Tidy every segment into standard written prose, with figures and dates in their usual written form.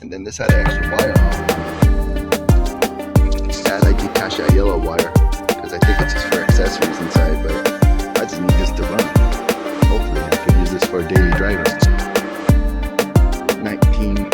And then this had an extra wire on. And I detached that yellow wire because I think it's just for accessories inside, but I just need this to run. Hopefully I could use this for daily driving. 19.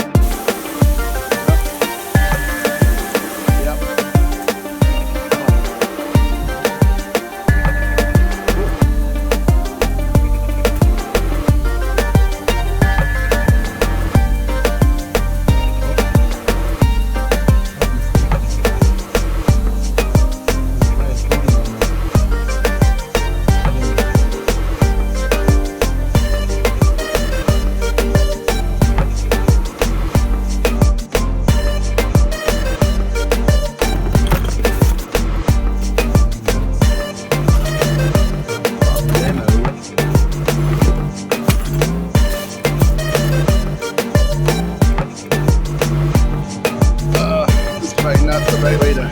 Right way to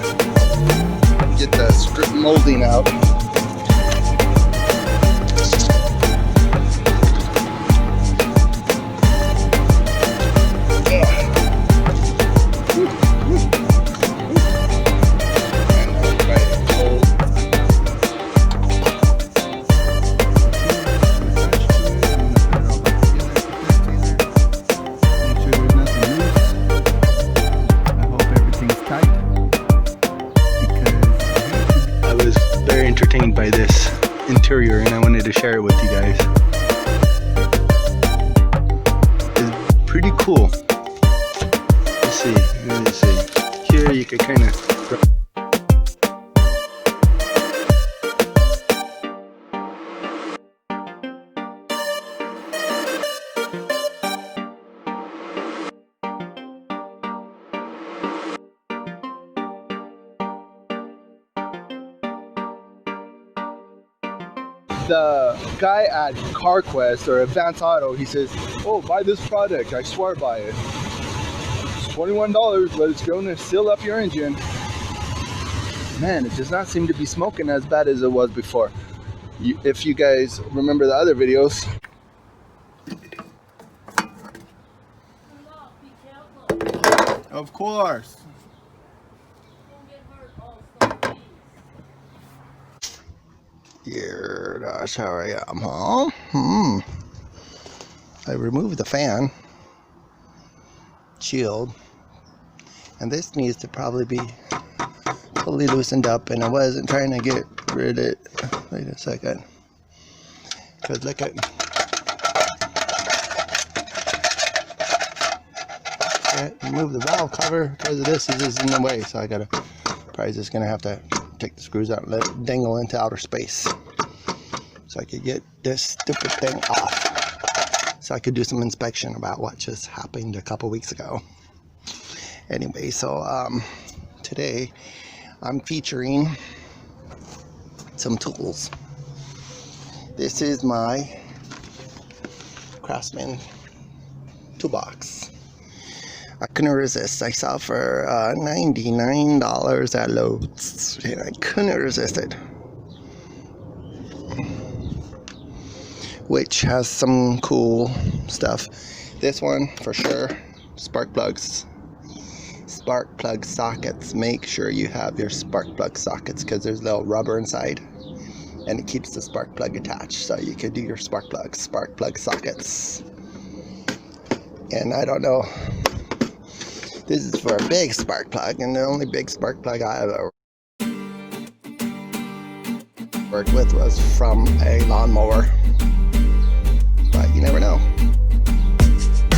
get the strip molding out. Entertained by this interior and I wanted to share it with you guys. It's pretty cool. Let's see, let me see. Here you can kind of the guy at CarQuest or Advance Auto, he says, oh, buy this product, I swear by it. It's $21, but it's going to seal up your engine. Man, it does not seem to be smoking as bad as it was before. If you guys remember the other videos. Of course. Here, that's how I am, huh? I removed the fan shield, and this needs to probably be fully loosened up, and I wasn't trying to get rid of it. Wait a second, because look at remove the valve cover because of this is in the way, so I gotta probably just gonna have to take the screws out and let it dangle into outer space so I could get this stupid thing off, so I could do some inspection about what just happened a couple weeks ago. Anyway, so today I'm featuring some tools. This is my Craftsman toolbox. I couldn't resist. I saw for $99 at Lowe's, and I couldn't resist it. Which has some cool stuff. This one for sure, spark plugs, spark plug sockets. Make sure you have your spark plug sockets because there's a little rubber inside, and it keeps the spark plug attached, so you can do your spark plug sockets. And I don't know. This is for a big spark plug, and the only big spark plug I ever worked with was from a lawnmower. But you never know.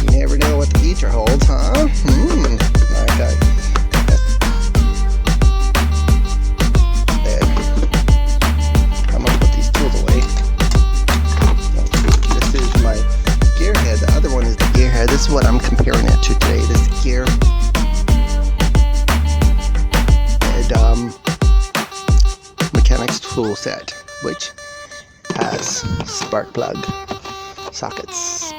You never know what the future holds, huh? Okay. I'm gonna put these tools away. This is my Gearhead. The other one is the Gearhead. This is what I'm comparing it to today. This Gearhead mechanics tool set, which has spark plug sockets,